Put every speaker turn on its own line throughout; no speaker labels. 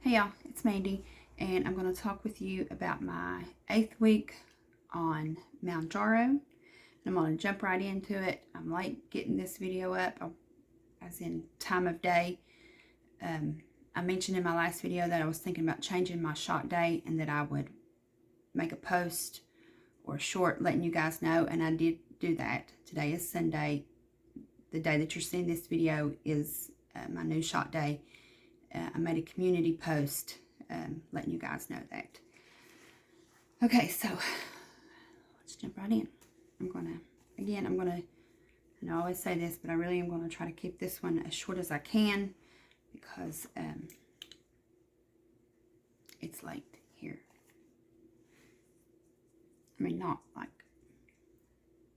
Hey y'all, it's Mandy, and I'm going to talk with you about my 8th week on Mounjaro. I'm going to jump right into it. I'm late getting this video up, as in time of day. I mentioned in my last video that I was thinking about changing my shot day and that I would make a post or a short letting you guys know, and I did do that. Today is Sunday. The day that you're seeing this video is my new shot day. I made a community post letting you guys know that. Okay, so let's jump right in. I know I always say this, but I really am going to try to keep this one as short as I can because it's late here. I mean, not like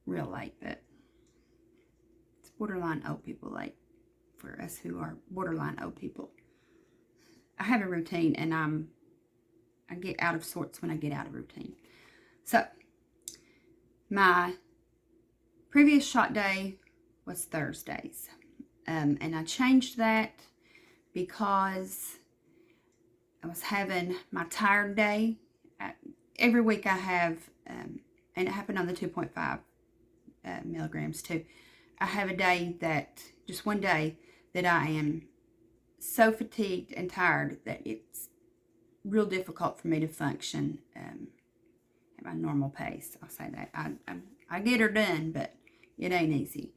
real late, but it's borderline old people late for us who are borderline old people. I have a routine, and I get out of sorts when I get out of routine. So, my previous shot day was Thursdays, and I changed that because I was having my tired day. Every week I have, and it happened on the 2.5 milligrams too. I have a day that, just one day, that I am so fatigued and tired that it's real difficult for me to function at my normal pace. I'll say that. I get her done, but it ain't easy.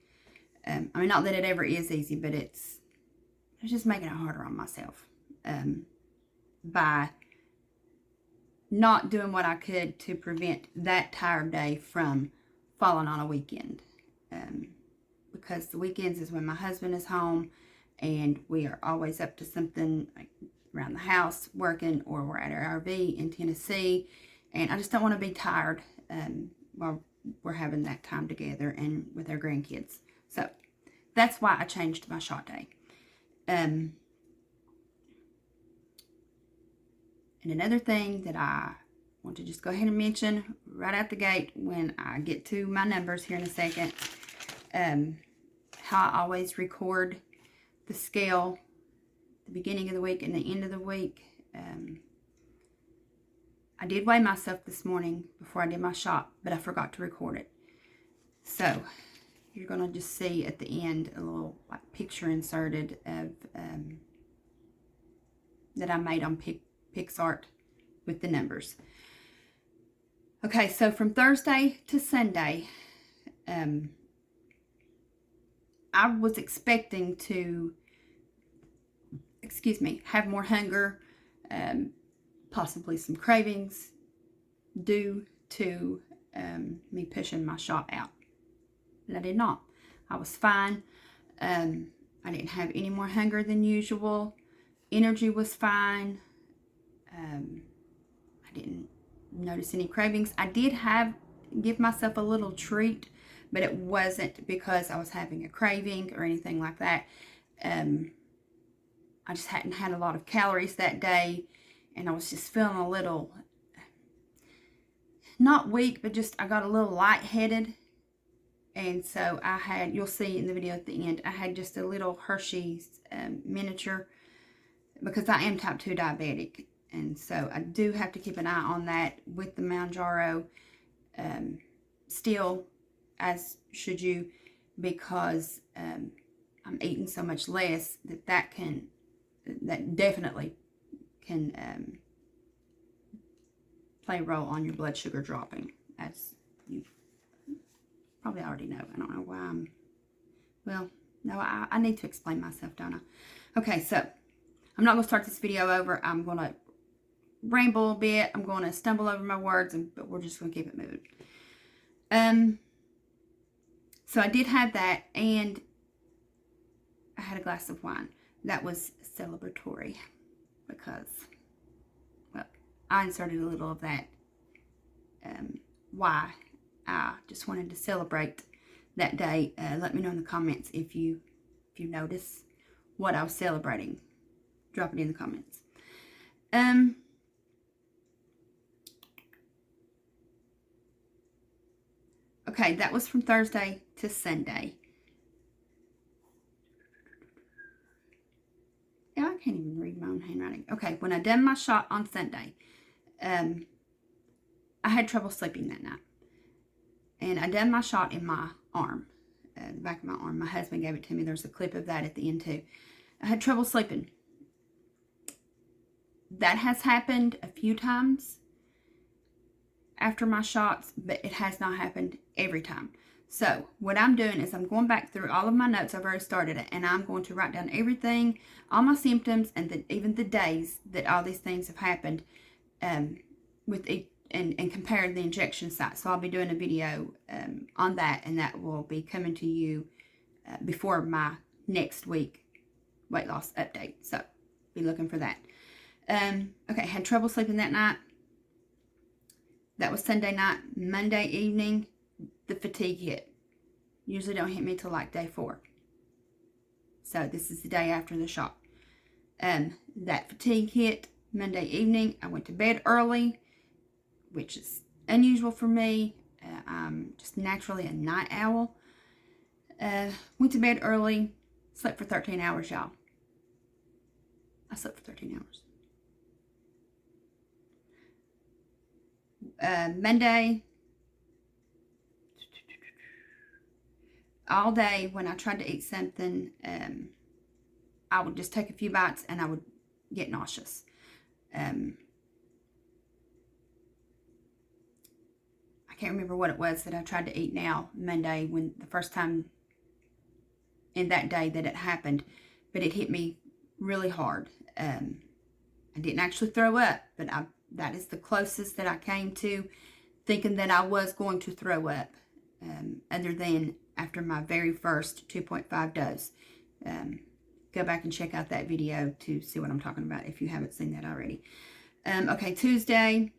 I mean, not that it ever is easy, but it's just making it harder on myself by not doing what I could to prevent that tired day from falling on a weekend. Because the weekends is when my husband is home, and we are always up to something like around the house working, or we're at our RV in Tennessee. And I just don't want to be tired while we're having that time together and with our grandkids. So that's why I changed my shot day. And another thing that I want to just go ahead and mention right out the gate when I get to my numbers here in a second, how I always record the scale, the beginning of the week and the end of the week. I did weigh myself this morning before I did my shot, but I forgot to record it. So you're going to just see at the end a little like picture inserted of that I made on PixArt with the numbers. Okay, so from Thursday to Sunday, I was expecting to, have more hunger, possibly some cravings due to me pushing my shot out. And I did not. I was fine. I didn't have any more hunger than usual. Energy was fine. I didn't notice any cravings. I did give myself a little treat, but it wasn't because I was having a craving or anything like that. I just hadn't had a lot of calories that day, and I was just feeling a little, not weak, but just I got a little lightheaded. And so I had, you'll see in the video at the end, I had just a little Hershey's miniature, because I am type 2 diabetic. And so I do have to keep an eye on that with the Mounjaro still, as should you, because I'm eating so much less that definitely can play a role on your blood sugar dropping, as you probably already know. I don't know why I need to explain myself, don't I? Okay, so I'm not going to start this video over. I'm going to ramble a bit. I'm going to stumble over my words, but we're just going to keep it moving. So I did have that, and I had a glass of wine. That was celebratory because, well, I inserted a little of that. Why I just wanted to celebrate that day. Let me know in the comments if you notice what I was celebrating. Drop it in the comments. Okay, that was from Thursday to Sunday. Yeah, can't even read my own handwriting. Okay, when I done my shot on Sunday, I had trouble sleeping that night. And I done my shot in my arm, the back of my arm. My husband gave it to me. There's a clip of that at the end too. I had trouble sleeping. That has happened a few times after my shots, but it has not happened every time. So what I'm doing is I'm going back through all of my notes. I've already started it, and I'm going to write down everything, all my symptoms, and even the days that all these things have happened, with each, and compare the injection site. So I'll be doing a video on that, and that will be coming to you before my next week weight loss update. So be looking for that. Okay, had trouble sleeping that night. That was Sunday night. Monday evening, the fatigue hit. Usually don't hit me till like day 4. So this is the day after the shot. That fatigue hit Monday evening. I went to bed early, which is unusual for me. I'm just naturally a night owl. Went to bed early, slept for 13 hours, y'all. I slept for 13 hours. Monday, all day when I tried to eat something, I would just take a few bites and I would get nauseous. I can't remember what it was that I tried to eat now Monday, when the first time in that day that it happened, but it hit me really hard. I didn't actually throw up, but that is the closest that I came to thinking that I was going to throw up, other than after my very first 2.5 dose. Go back and check out that video to see what I'm talking about if you haven't seen that already. Okay, Tuesday,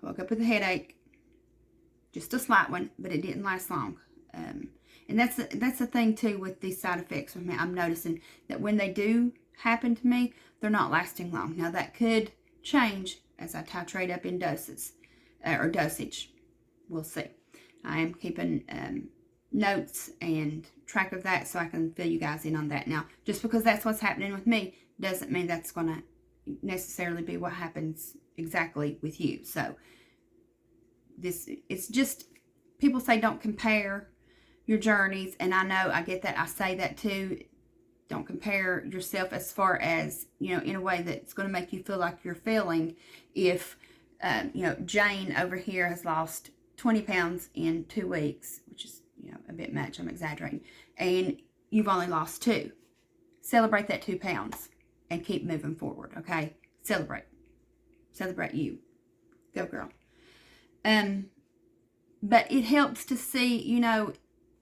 I woke up with a headache, just a slight one, but it didn't last long. And that's the thing too with these side effects with me. I'm noticing that when they do happen to me, they're not lasting long. Now that could change as I titrate up in doses or dosage. We'll see. I am keeping notes and track of that so I can fill you guys in on that. Now, just because that's what's happening with me doesn't mean that's going to necessarily be what happens exactly with you. So it's just, people say don't compare your journeys, and I know, I get that. I say that too. Don't compare yourself as far as, in a way that's going to make you feel like you're failing. If, Jane over here has lost 20 pounds in 2 weeks, which is, a bit much, I'm exaggerating, and you've only lost 2. Celebrate that 2 pounds and keep moving forward, okay? Celebrate you. Go, girl. But it helps to see,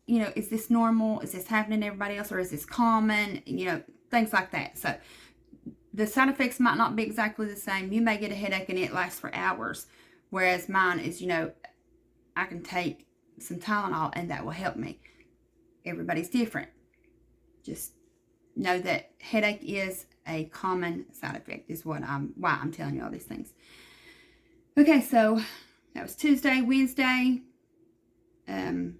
is this normal? Is this happening to everybody else, or is this common? Things like that. So the side effects might not be exactly the same. You may get a headache and it lasts for hours, whereas mine is, I can take some Tylenol and that will help me. Everybody's different. Just know that headache is a common side effect, is why I'm telling you all these things. Okay, so that was Tuesday. Wednesday, I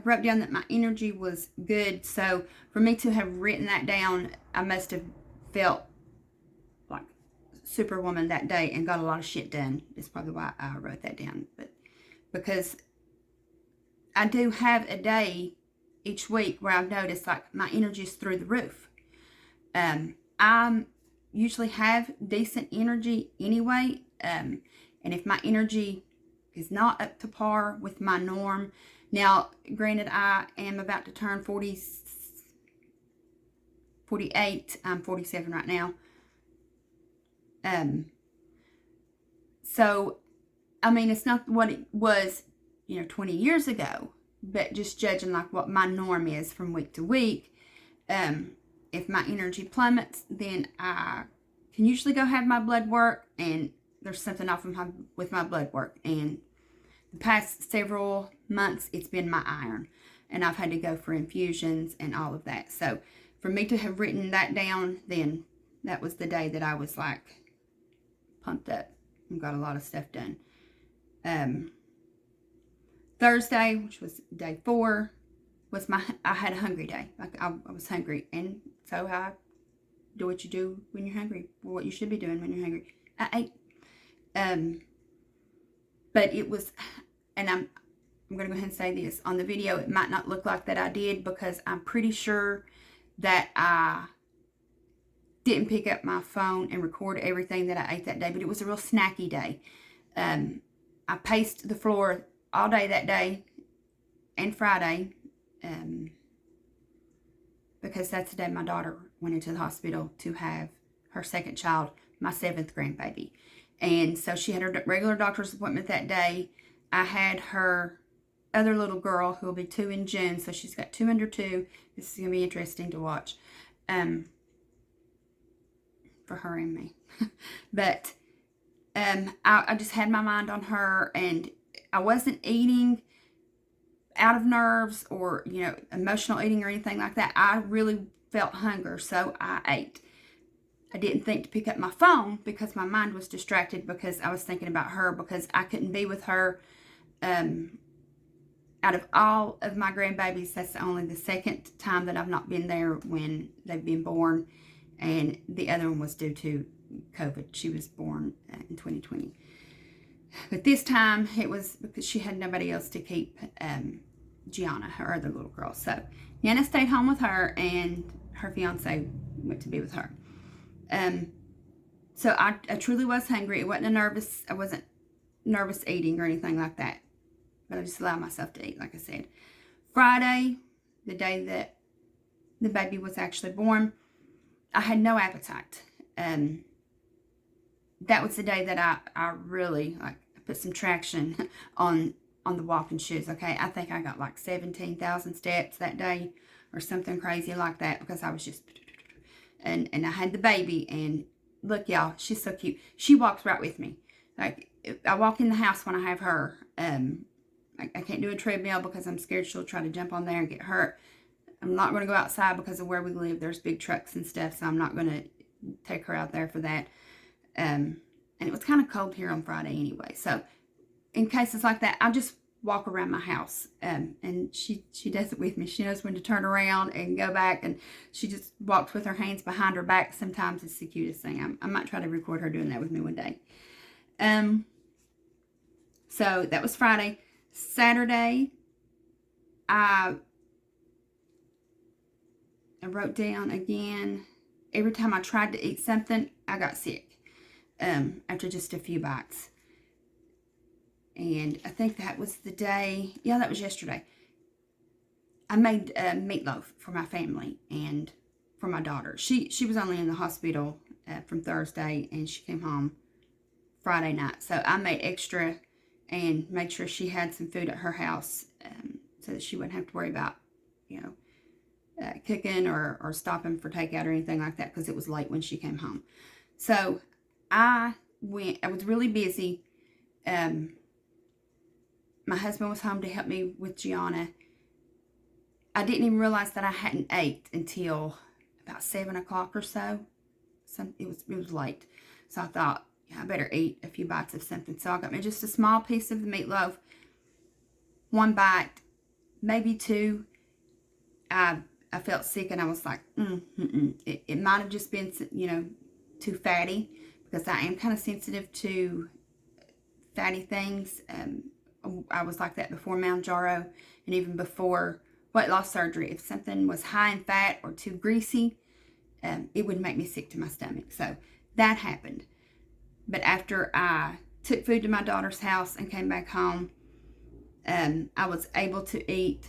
wrote down that my energy was good. So for me to have written that down, I must have felt like Superwoman that day and got a lot of shit done. That's probably why I wrote that down. But because I do have a day each week where I've noticed like my energy is through the roof. I usually have decent energy anyway. And if my energy is not up to par with my norm, now, granted, I am about to turn 48. I'm 47 right now. So, I mean, it's not what it was, 20 years ago, but just judging like what my norm is from week to week. If my energy plummets, then I can usually go have my blood work, and there's something off with my blood work. And the past several months, it's been my iron, and I've had to go for infusions and all of that. So for me to have written that down, then that was the day that I was like pumped up and got a lot of stuff done. Thursday, which was day 4, was I had a hungry day. Like I was hungry, and so I do what you do when you're hungry, or what you should be doing when you're hungry. I ate. But it was, and I'm going to go ahead and say this. On the video, it might not look like that I did, because I'm pretty sure that I didn't pick up my phone and record everything that I ate that day. But it was a real snacky day. I paced the floor all day that day and Friday, because that's the day my daughter went into the hospital to have her second child, my 7th grandbaby. And so she had her regular doctor's appointment that day. I had her other little girl, who will be 2 in June. So she's got 2 under 2. This is going to be interesting to watch, for her and me. But I just had my mind on her, and I wasn't eating out of nerves or, emotional eating or anything like that. I really felt hunger, so I ate. I didn't think to pick up my phone because my mind was distracted, because I was thinking about her, because I couldn't be with her. Out of all of my grandbabies, that's only the 2nd time that I've not been there when they've been born. And the other one was due to COVID. She was born in 2020. But this time it was because she had nobody else to keep Gianna, her other little girl. So Yana stayed home with her, and her fiance went to be with her. So I truly was hungry. It wasn't I wasn't nervous eating or anything like that. But I just allowed myself to eat, like I said. Friday, the day that the baby was actually born, I had no appetite. That was the day that I really put some traction on the walking shoes. Okay, I think I got like 17,000 steps that day or something crazy like that, because I was just, and I had the baby, and look, y'all, she's so cute. She walks right with me. Like, I walk in the house when I have her. I can't do a treadmill because I'm scared she'll try to jump on there and get hurt. I'm not going to go outside because of where we live. There's big trucks and stuff, so I'm not going to take her out there for that. And it was kind of cold here on Friday anyway. So in cases like that, I just walk around my house. And she does it with me. She knows when to turn around and go back. And she just walks with her hands behind her back. Sometimes it's the cutest thing. I might try to record her doing that with me one day. So that was Friday. Saturday, I wrote down again, every time I tried to eat something, I got sick after just a few bites. And I think that was the day, yeah, that was yesterday. I made meatloaf for my family and for my daughter. She was only in the hospital from Thursday, and she came home Friday night. So I made extra and made sure she had some food at her house, so that she wouldn't have to worry about, cooking or stopping for takeout or anything like that, because it was late when she came home. So I was really busy. My husband was home to help me with Gianna. I didn't even realize that I hadn't ate until about 7 o'clock or so. It was late. So I thought, I better eat a few bites of something. So I got me just a small piece of the meatloaf. 1 bite, maybe 2. I felt sick, and I was like, It might have just been, too fatty, because I am kind of sensitive to fatty things. I was like that before Mounjaro, and even before weight loss surgery. If something was high in fat or too greasy, it would make me sick to my stomach. So that happened. But after I took food to my daughter's house and came back home, I was able to eat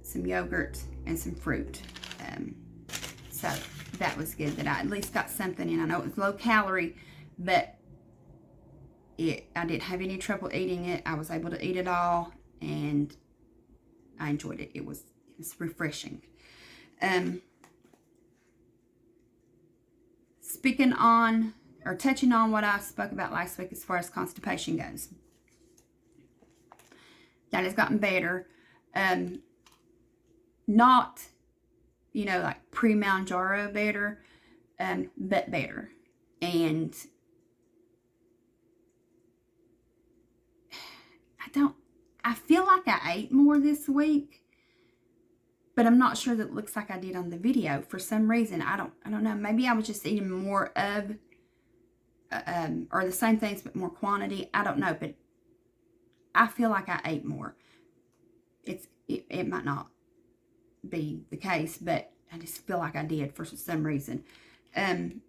some yogurt and some fruit. So that was good, that I at least got something in. I know it was low calorie, but I didn't have any trouble eating it. I was able to eat it all, and I enjoyed it. It was refreshing. Touching on what I spoke about last week as far as constipation goes. That has gotten better. Not, like pre-Mounjaro better, but better. And I feel like I ate more this week, but I'm not sure that it looks like I did on the video for some reason. I don't know. Maybe I was just eating more of, or the same things but more quantity. I don't know, but I feel like I ate more. It might not be the case, but I just feel like I did for some reason. And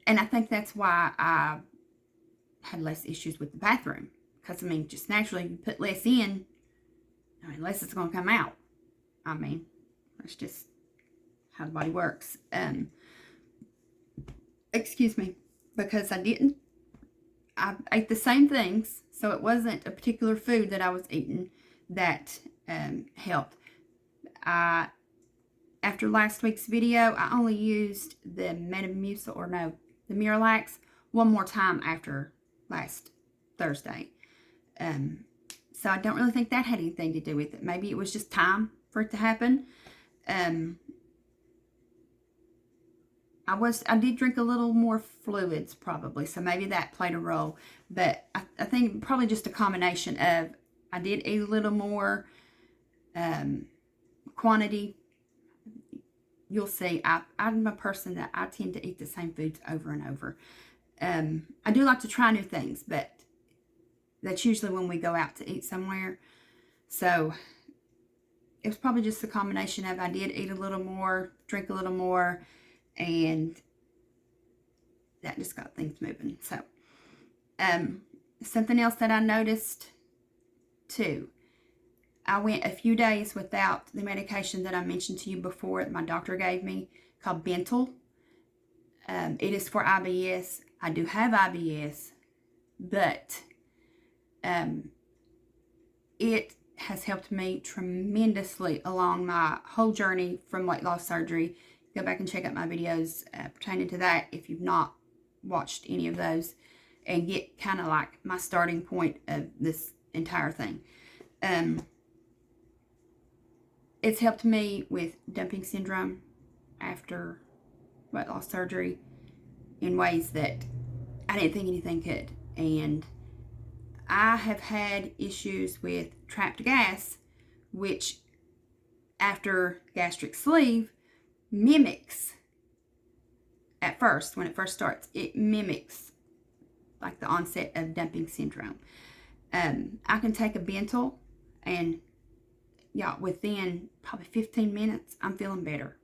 I think that's why I had less issues with the bathroom. Because, I mean, just naturally, you put less in, I mean, less it's going to come out. I mean, that's just how the body works. Excuse me. Because I ate the same things, so it wasn't a particular food that I was eating that helped. After last week's video, I only used the the Miralax one more time after last Thursday. So I don't really think that had anything to do with it. Maybe it was just time for it to happen. I did drink a little more fluids probably, so maybe that played a role. But I think probably just a combination of I did eat a little more quantity. You'll see, I'm a person that I tend to eat the same foods over and over. I do like to try new things, but that's usually when we go out to eat somewhere. So it was probably just a combination of I did eat a little more, drink a little more, and that just got things moving. So something else that I noticed too, I went a few days without the medication that I mentioned to you before that my doctor gave me called Bentyl. It is for IBS. I do have IBS, but it has helped me tremendously along my whole journey from weight loss surgery. Go back and check out my videos pertaining to that if you've not watched any of those, and get kind of like my starting point of this entire thing. It's helped me with dumping syndrome after weight loss surgery in ways that I didn't think anything could. And I have had issues with trapped gas, which after gastric sleeve mimics, at first, when it first starts, it mimics like the onset of dumping syndrome. I can take a Bentyl and yeah, within probably 15 minutes, I'm feeling better.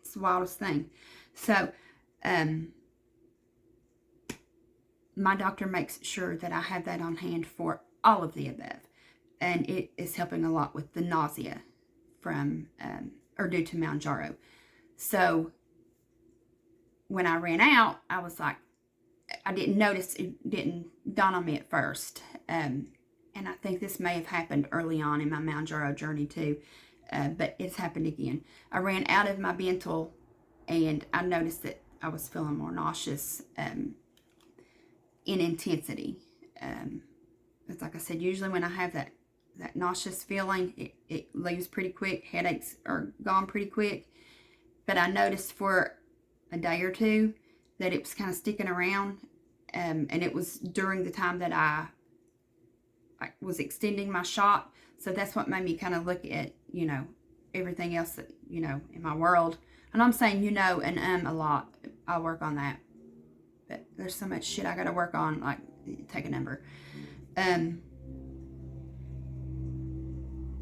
It's the wildest thing. So, my doctor makes sure that I have that on hand for all of the above. And it is helping a lot with the nausea from, or due to Mounjaro. So, when I ran out, I was like, I didn't notice, it didn't dawn on me at first. And I think this may have happened early on in my Mounjaro journey too. But it's happened again. I ran out of my Bentyl and I noticed that I was feeling more nauseous in intensity. It's like I said, usually when I have that nauseous feeling, it leaves pretty quick. Headaches are gone pretty quick. But I noticed for a day or two that it was kind of sticking around. And it was during the time that I was extending my shot. So that's what made me kind of look at, everything else that, in my world. And I'm saying, and a lot. I'll work on that. But there's so much shit I got to work on, like, take a number.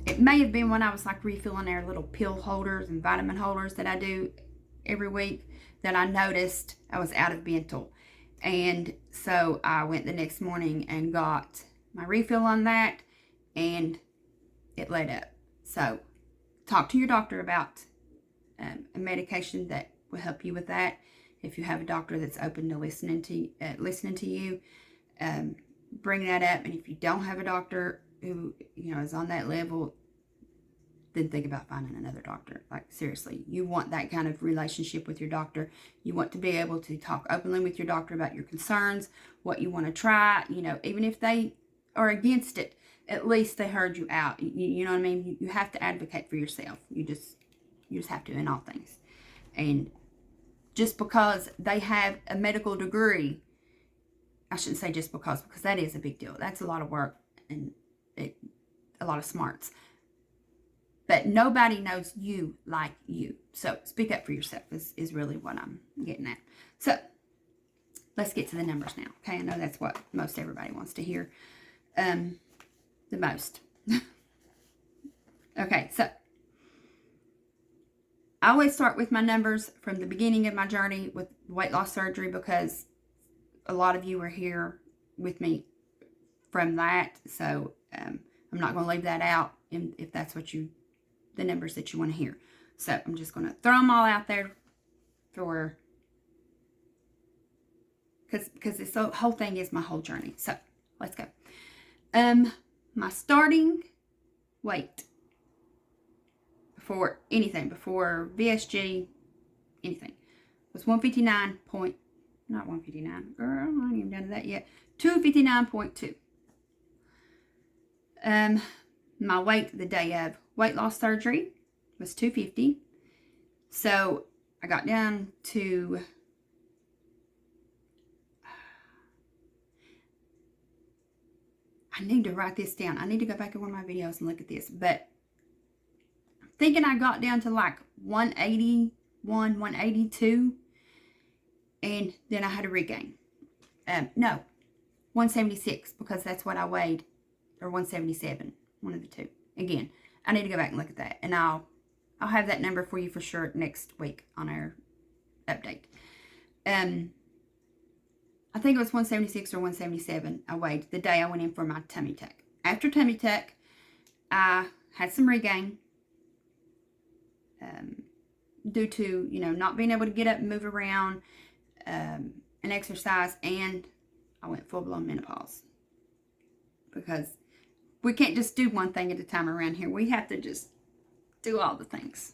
It may have been when I was, like, refilling their little pill holders and vitamin holders that I do every week that I noticed I was out of Bentyl. And so I went the next morning and got my refill on that, and it let up. So talk to your doctor about a medication that will help you with that. If you have a doctor that's open to listening to you, bring that up. And if you don't have a doctor who is on that level, then think about finding another doctor. Like, seriously, you want that kind of relationship with your doctor. You want to be able to talk openly with your doctor about your concerns, what you want to try. Even if they are against it, at least they heard you out. You know what I mean? You have to advocate for yourself. You just have to in all things. And just because they have a medical degree, I shouldn't say just because that is a big deal. That's a lot of work and a lot of smarts. But nobody knows you like you. So speak up for yourself is really what I'm getting at. So let's get to the numbers now. Okay, I know that's what most everybody wants to hear the most. Okay, so I always start with my numbers from the beginning of my journey with weight loss surgery, because a lot of you are here with me from that. So I'm not going to leave that out if that's what the numbers that you want to hear. So I'm just going to throw them all out there because this whole thing is my whole journey. So let's go. My starting weight before anything, before VSG, anything, was 159 point, not 159, girl, I ain't even done that yet, 259.2. My weight the day of weight loss surgery was 250. So I got down to, I need to write this down. I need to go back in one of my videos and look at this. But I'm thinking I got down to like 181, 182. And then I had to regain. No, 176, because that's what I weighed. Or 177, one of the two. Again, I need to go back and look at that. And I'll have that number for you for sure next week on our update. I think it was 176 or 177 I weighed the day I went in for my tummy tuck. After tummy tuck, I had some regain. Due to, not being able to get up and move around and exercise. And I went full-blown menopause. Because we can't just do one thing at a time around here. We have to just do all the things.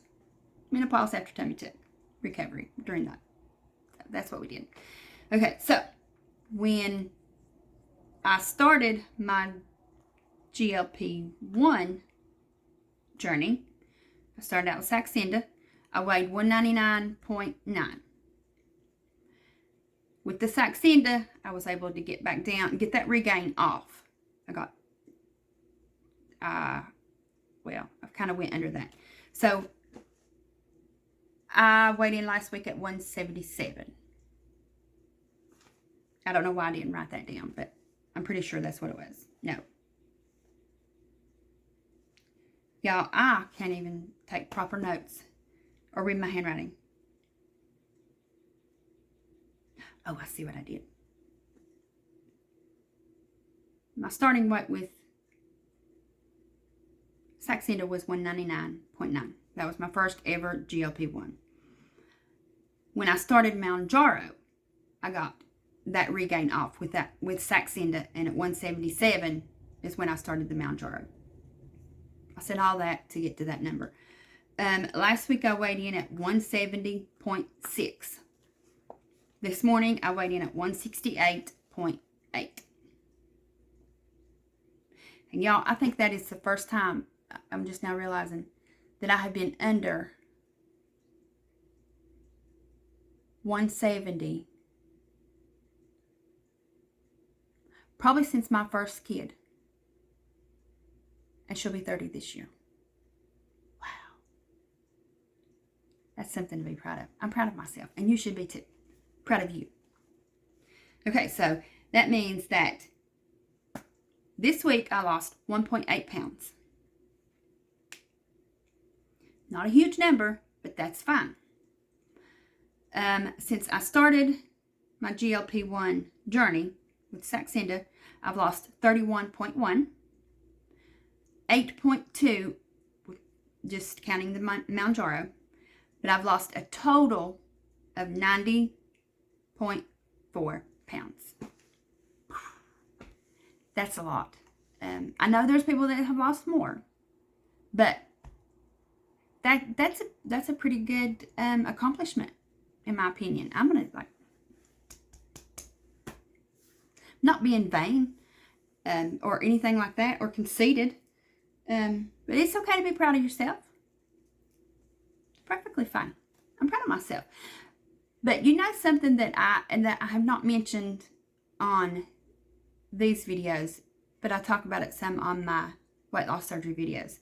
Menopause after tummy tuck. Recovery during that. So that's what we did. Okay, so when I started my GLP-1 journey, I started out with Saxenda. I weighed 199.9. With the Saxenda, I was able to get back down and get that regain off. I've kind of went under that. So I weighed in last week at 177. I don't know why I didn't write that down, but I'm pretty sure that's what it was. No. Y'all, I can't even take proper notes or read my handwriting. Oh, I see what I did. My starting weight with Saxenda was 199.9. That was my first ever GLP-1. When I started Mounjaro, I got that regain off with Saxenda, and at 177 is when I started the Mounjaro. I said all that to get to that number. Last week I weighed in at 170.6. This morning I weighed in at 168.8. And y'all, I think that is the first time, I'm just now realizing, that I have been under 170 probably since my first kid. And she'll be 30 this year. Wow. That's something to be proud of. I'm proud of myself. And you should be too. Proud of you. Okay, so that means that this week I lost 1.8 pounds. Not a huge number, but that's fine. Since I started my GLP-1 journey with Saxenda, I've lost 31.1. 8.2, just counting the Mounjaro, but I've lost a total of 90.4 pounds. That's a lot. I know there's people that have lost more, but that's a pretty good accomplishment, in my opinion. I'm gonna not being vain or anything like that, or conceited. But it's okay to be proud of yourself. It's perfectly fine. I'm proud of myself. But you know something that I have not mentioned on these videos, but I talk about it some on my weight loss surgery videos.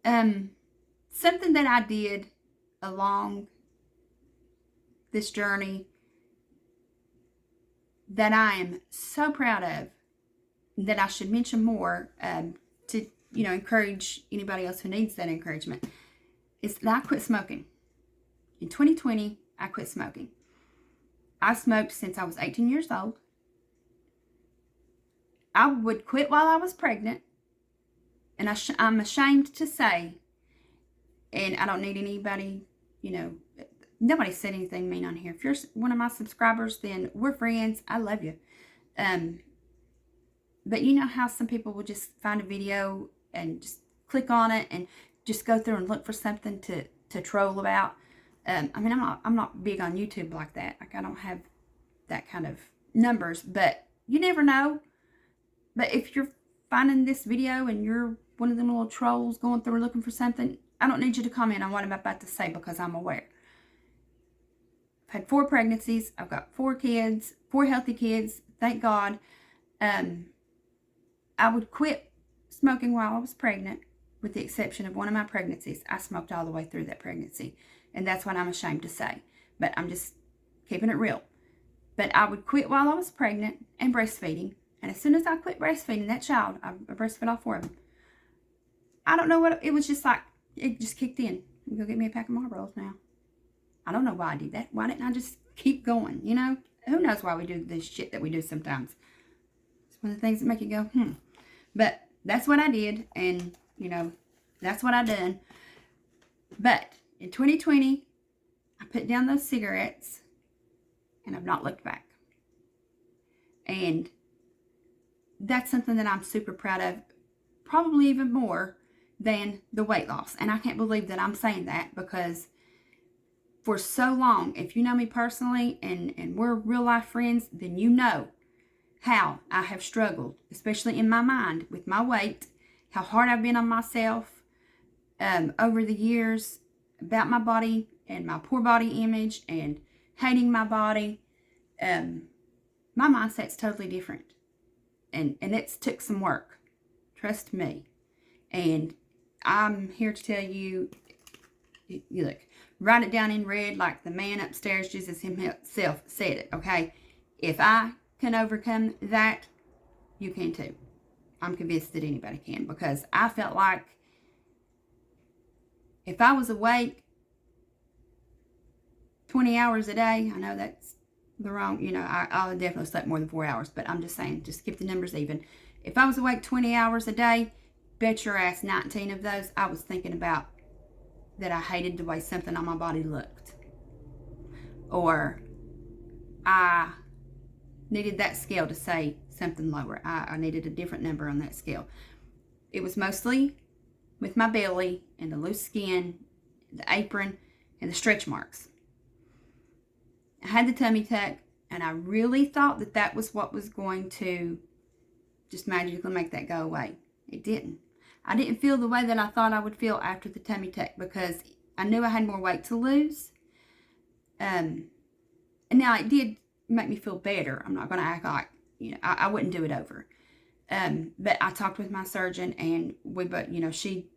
Something that I did along this journey that I am so proud of, that I should mention more to, encourage anybody else who needs that encouragement, is that I quit smoking. In 2020, I quit smoking. I smoked since I was 18 years old. I would quit while I was pregnant. And I'm ashamed to say, and I don't need anybody, nobody said anything mean on here. If you're one of my subscribers, then we're friends. I love you. But you know how some people will just find a video and just click on it and just go through and look for something to troll about. I'm not big on YouTube like that. Like, I don't have that kind of numbers, but you never know. But if you're finding this video and you're one of them little trolls going through looking for something, I don't need you to comment on what I'm about to say, because I'm aware. I've had 4 pregnancies. I've got 4 kids, 4 healthy kids. Thank God. I would quit smoking while I was pregnant, with the exception of one of my pregnancies. I smoked all the way through that pregnancy, and that's what I'm ashamed to say. But I'm just keeping it real. But I would quit while I was pregnant and breastfeeding. And as soon as I quit breastfeeding that child, I breastfed all 4 of them. I don't know what, it was just like, it just kicked in. I'm go get me a pack of Marlboros now. I don't know why I did that. Why didn't I just keep going, Who knows why we do this shit that we do sometimes. It's one of the things that make you go, But that's what I did, and, that's what I done. But in 2020, I put down those cigarettes, and I've not looked back. And that's something that I'm super proud of, probably even more than the weight loss. And I can't believe that I'm saying that, because for so long, if you know me personally and we're real life friends, then you know how I have struggled, especially in my mind, with my weight, how hard I've been on myself over the years, about my body and my poor body image and hating my body. My mindset's totally different. And it's took some work. Trust me. And I'm here to tell you, look, write it down in red like the man upstairs, Jesus himself, said it, okay? If I can overcome that, you can too. I'm convinced that anybody can, because I felt like if I was awake 20 hours a day, I know that's the wrong, I definitely slept more than 4 hours, but I'm just saying, just keep the numbers even. If I was awake 20 hours a day, bet your ass 19 of those I was thinking about that I hated the way something on my body looked, or I needed that scale to say something lower. I needed a different number on that scale. It was mostly with my belly and the loose skin, the apron, and the stretch marks. I had the tummy tuck, and I really thought that that was what was going to just magically make that go away. It didn't. I didn't feel the way that I thought I would feel after the tummy tuck, because I knew I had more weight to lose. And now it did make me feel better. I'm not going to act like, I wouldn't do it over. But I talked with my surgeon, and we both, she,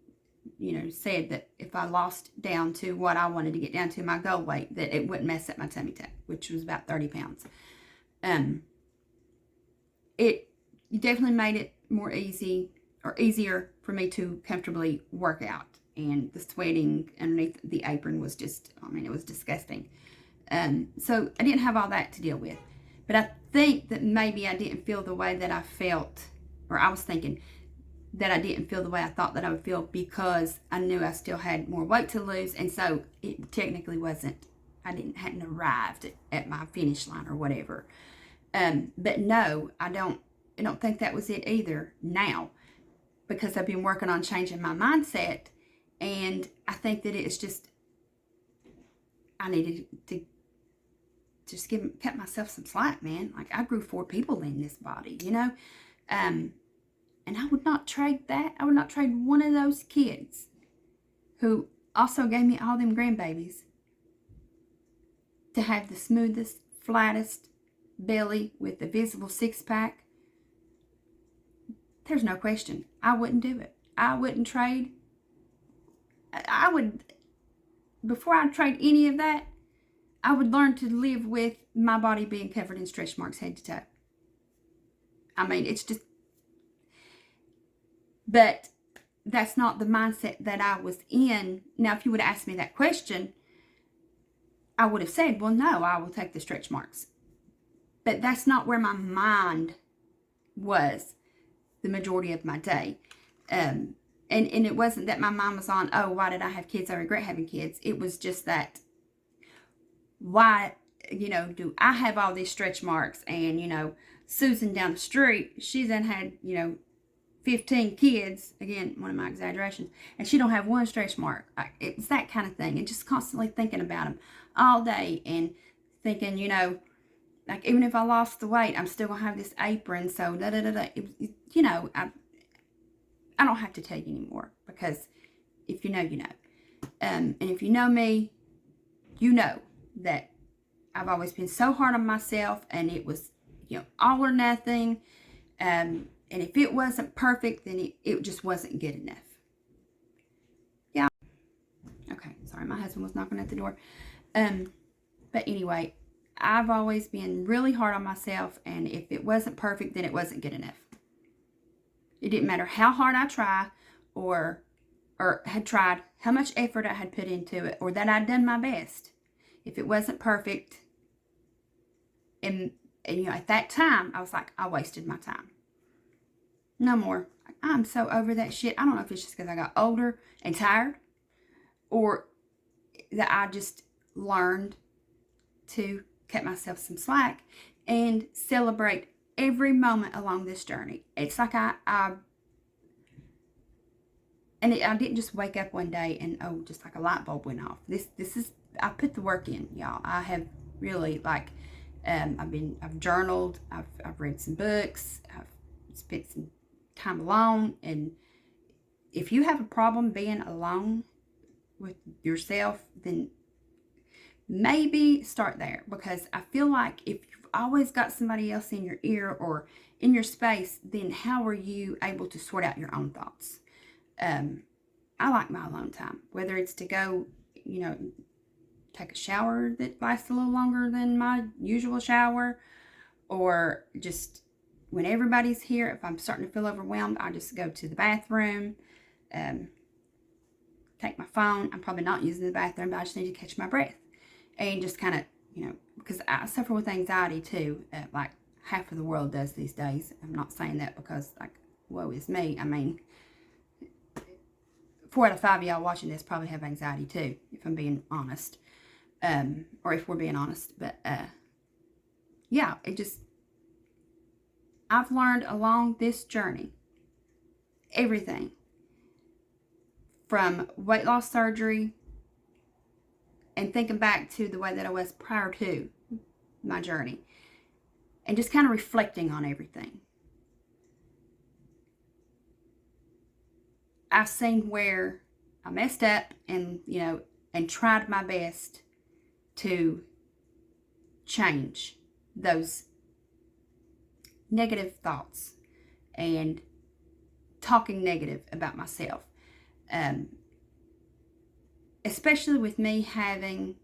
said that if I lost down to what I wanted to get down to, my goal weight, that it wouldn't mess up my tummy tuck, which was about 30 pounds. It definitely made it easier for me to comfortably work out. And the sweating underneath the apron was just, it was disgusting. So I didn't have all that to deal with. But I think that maybe I didn't feel the way that I felt, or I was thinking that I didn't feel the way I thought that I would feel, because I knew I still had more weight to lose. And so it technically hadn't arrived at my finish line or whatever. But no, I don't think that was it either now, because I've been working on changing my mindset. And I think that it's just, I needed to just cut myself some slack, man. Like, I grew 4 people in this body, and I would not trade that. I would not trade one of those kids who also gave me all them grandbabies to have the smoothest, flattest belly with the visible 6-pack. There's no question. I wouldn't do it. I wouldn't trade I would, before I tried any of that, I would learn to live with my body being covered in stretch marks head to toe. I mean, it's just, but that's not the mindset that I was in. Now, if you would have asked me that question, I would have said, well, no, I will take the stretch marks. But that's not where my mind was the majority of my day. And it wasn't that my mind was on, oh, why did I have kids? I regret having kids. It was just that, why, do I have all these stretch marks? And, Susan down the street, she's then had, 15 kids, again, one of my exaggerations, and she don't have one stretch mark. It's that kind of thing. And just constantly thinking about them all day and thinking, like, even if I lost the weight, I'm still going to have this apron. So, I don't have to tell you anymore, because if you know, you know. And if you know me, you know that I've always been so hard on myself, and it was, all or nothing. And if it wasn't perfect, then it just wasn't good enough. Yeah. Okay, sorry, my husband was knocking at the door. But anyway, I've always been really hard on myself, and if it wasn't perfect, then it wasn't good enough. It didn't matter how hard I tried or had tried, how much effort I had put into it, or that I'd done my best. If it wasn't perfect, and at that time, I was like, I wasted my time. No more. I'm so over that shit. I don't know if it's just because I got older and tired, or that I just learned to cut myself some slack and celebrate every moment along this journey. It's like I didn't just wake up one day and just like a light bulb went off. This is, I put the work in, y'all. I have really, like, I've journaled, I've read some books, I've spent some time alone. And if you have a problem being alone with yourself, then maybe start there, because I feel like if you've always got somebody else in your ear or in your space, then how are you able to sort out your own thoughts? I like my alone time, whether it's to go, take a shower that lasts a little longer than my usual shower, or just when everybody's here, if I'm starting to feel overwhelmed, I just go to the bathroom, take my phone. I'm probably not using the bathroom, but I just need to catch my breath. And just kind of, because I suffer with anxiety too, like half of the world does these days. I'm not saying that because, like, woe is me. I mean, 4 out of 5 of y'all watching this probably have anxiety too, if I'm being honest. Or if we're being honest. But, yeah, I've learned along this journey everything from weight loss surgery, and thinking back to the way that I was prior to my journey, and just kind of reflecting on everything. I've seen where I messed up and tried my best to change those negative thoughts and talking negative about myself. Especially with me having,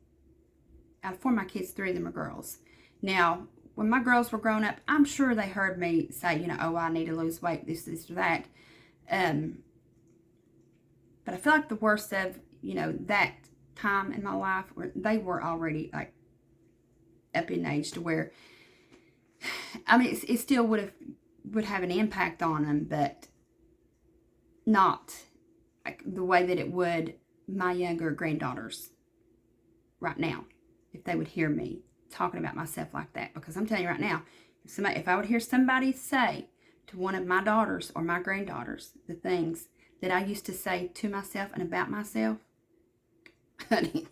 out of 4 of my kids, 3 of them are girls. Now, when my girls were growing up, I'm sure they heard me say, I need to lose weight, this, or that. But I feel like the worst of, that time in my life, where they were already, like, up in age to where, I mean, it still would have an impact on them, but not like the way that it would my younger granddaughters right now, if they would hear me talking about myself like that. Because I'm telling you right now, if I would hear somebody say to one of my daughters or my granddaughters the things that I used to say to myself and about myself, honey,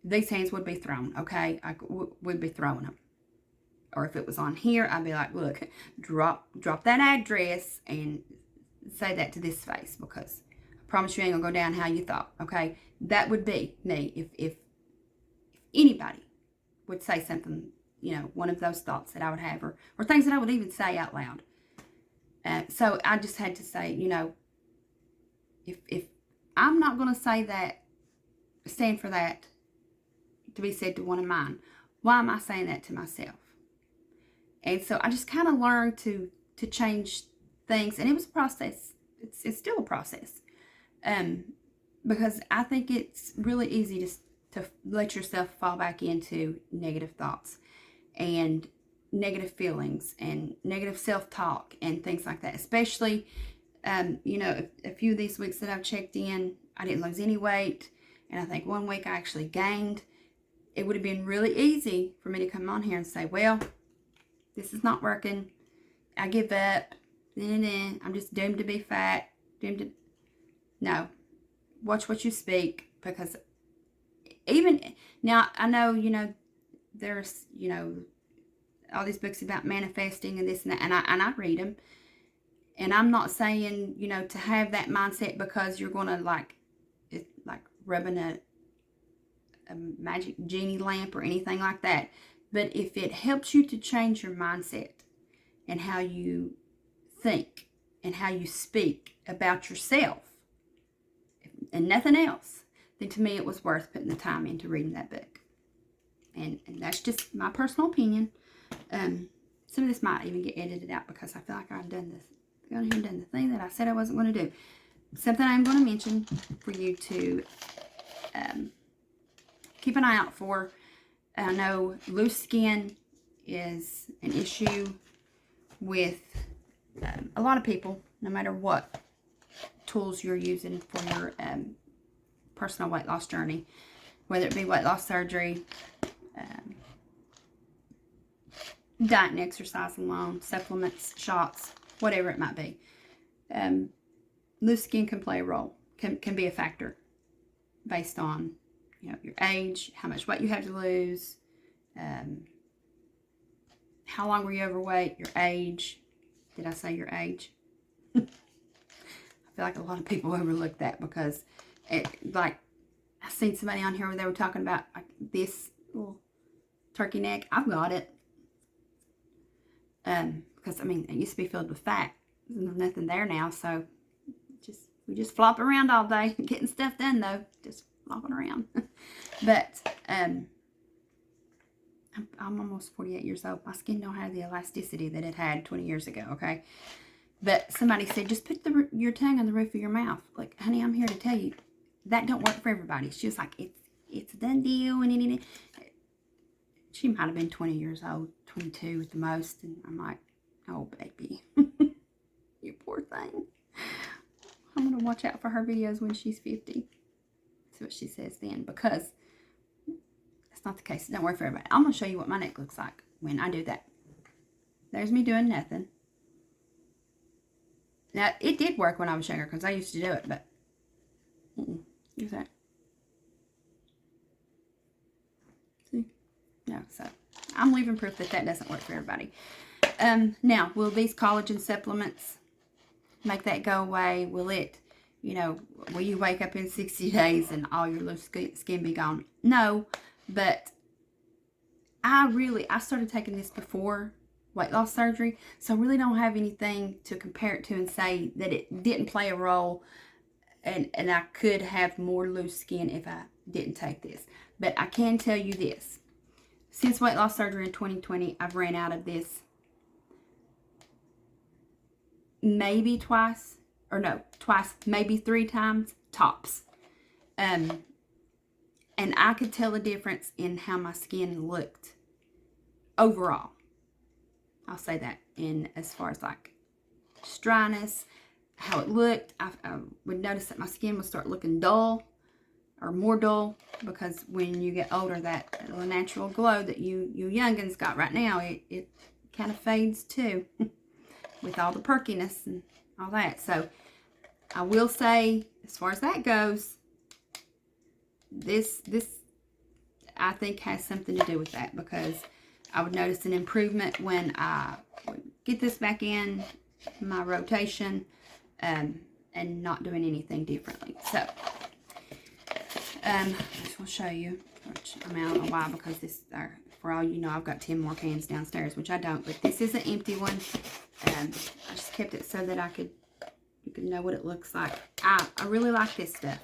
these hands would be thrown, okay? We'd be throwing them. Or if it was on here, I'd be like, look, drop that address and say that to this face, because I promise you ain't gonna go down how you thought, okay? That would be me if anybody would say something, one of those thoughts that I would have, or things that I would even say out loud. So I just had to say, If I'm not going to say that, stand for that to be said to one of mine, why am I saying that to myself? And so I just kind of learned to change things, and it was a process. It's still a process, because I think it's really easy to let yourself fall back into negative thoughts and negative feelings and negative self-talk and things like that. Especially, you know, a few of these weeks that I've checked in, I didn't lose any weight, and I think one week I actually gained. It would have been really easy for me to come on here and say, well, this is not working. I give up. I'm just doomed to be fat. No. Watch what you speak, because even now, I know, you know, there's, you know, all these books about manifesting and this and that, and I read them. And I'm not saying, you know, to have that mindset because you're going to like rubbing a magic genie lamp or anything like that. But if it helps you to change your mindset and how you think and how you speak about yourself and nothing else, then to me it was worth putting the time into reading that book. And that's just my personal opinion. Some of this might even get edited out because I feel like I've done the thing that I said I wasn't going to do. Something I'm going to mention for you to keep an eye out for. I know loose skin is an issue with a lot of people, no matter what tools you're using for your personal weight loss journey, whether it be weight loss surgery, diet and exercise alone, supplements, shots, whatever it might be. Loose skin can play a role, can be a factor based on, you know, your age, how much weight you have to lose, how long were you overweight, your age. Did I say your age? I feel like a lot of people overlook that because, like, I seen somebody on here where they were talking about like this little turkey neck. I've got it. Because, I mean, it used to be filled with fat. There's nothing there now, so we just flop around all day getting stuff done, though. Just flopping around. But I'm almost 48 years old. My skin don't have the elasticity that it had 20 years ago, okay? But somebody said, just put your tongue on the roof of your mouth. Like, honey, I'm here to tell you, that don't work for everybody. She was like, it's a done deal. And she might have been 20 years old, 22 at the most. And I'm like, oh, baby, you poor thing. I'm going to watch out for her videos when she's 50. That's what she says then, because that's not the case. It don't work for everybody. I'm going to show you what my neck looks like when I do that. There's me doing nothing. Now, it did work when I was younger because I used to do it, but use that. See? No, so I'm leaving proof that that doesn't work for everybody. Now, will these collagen supplements make that go away? Will it, will you wake up in 60 days and all your loose skin be gone? No, but I started taking this before weight loss surgery, so I really don't have anything to compare it to and say that it didn't play a role and I could have more loose skin if I didn't take this. But I can tell you this. Since weight loss surgery in 2020, I've ran out of this maybe twice, maybe 3 times, tops. And I could tell a difference in how my skin looked overall. I'll say that. In as far as like dryness, how it looked, I would notice that my skin would start looking dull or more dull, because when you get older, that little natural glow that you youngins got right now, it kind of fades too with all the perkiness and all that. So I will say, as far as that goes, this I think has something to do with that, because I would notice an improvement when I would get this back in my rotation and not doing anything differently. So I just want to show you, which I don't know why, because this, for all you know, I've got 10 more cans downstairs, which I don't, but this is an empty one. I just kept it so that I could can know what it looks like. I really like this stuff.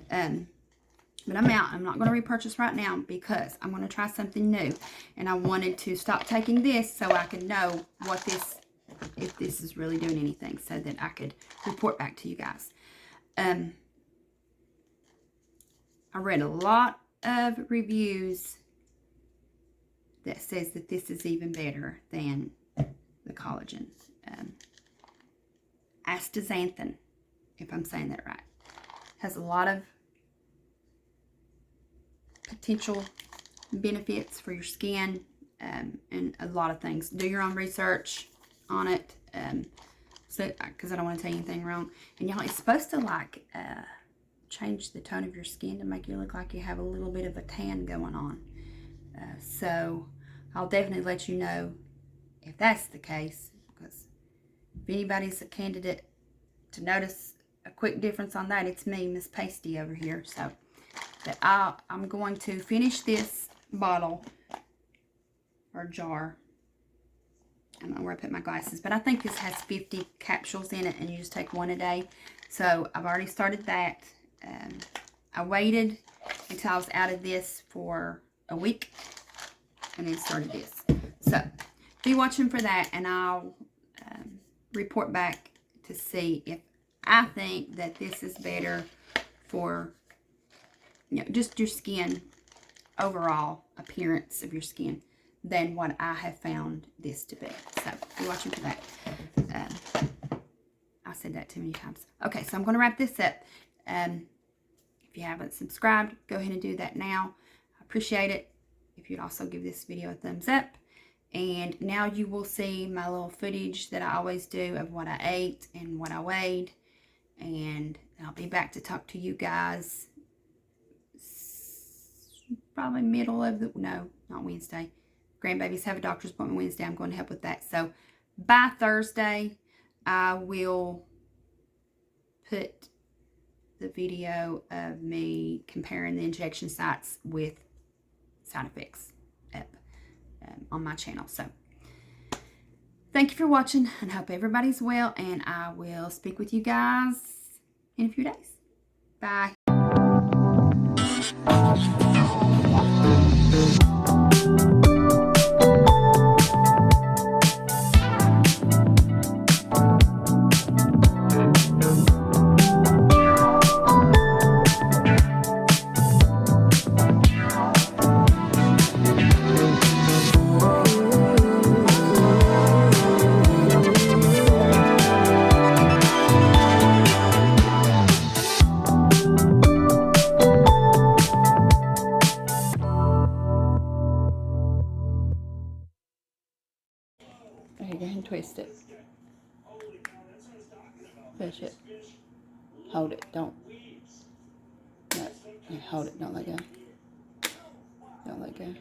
But I'm out. I'm not going to repurchase right now because I'm going to try something new. And I wanted to stop taking this so I could know what this, if this is really doing anything, so that I could report back to you guys. I read a lot of reviews that says that this is even better than the collagen. Astaxanthin, if I'm saying that right, has a lot of potential benefits for your skin, and a lot of things. Do your own research on it, so because I don't want to tell you anything wrong. And y'all, it's supposed to like change the tone of your skin to make you look like you have a little bit of a tan going on. So I'll definitely let you know if that's the case, because if anybody's a candidate to notice a quick difference on that, it's me, Miss Pasty over here. So that I'm going to finish this bottle or jar. I don't know where I put my glasses, but I think this has 50 capsules in it, and you just take one a day. So I've already started that. I waited until I was out of this for a week and then started this. So be watching for that, and I'll report back to see if I think that this is better for, you know, just your skin, overall appearance of your skin, than what I have found this to be. So be watching for that. I said that too many times. Okay, so I'm going to wrap this up. If you haven't subscribed, go ahead and do that now. I appreciate it. If you'd also give this video a thumbs up. And now you will see my little footage that I always do of what I ate and what I weighed. And I'll be back to talk to you guys probably middle of the, no, not Wednesday. Grandbabies have a doctor's appointment Wednesday. I'm going to help with that. So by Thursday, I will put the video of me comparing the injection sites with side effects up on my channel. So thank you for watching, and hope everybody's well, and I will speak with you guys in a few days. Bye. Okay, go ahead and twist it. Push it. Hold it. Don't. No. Hold it. Don't let go. Don't let go.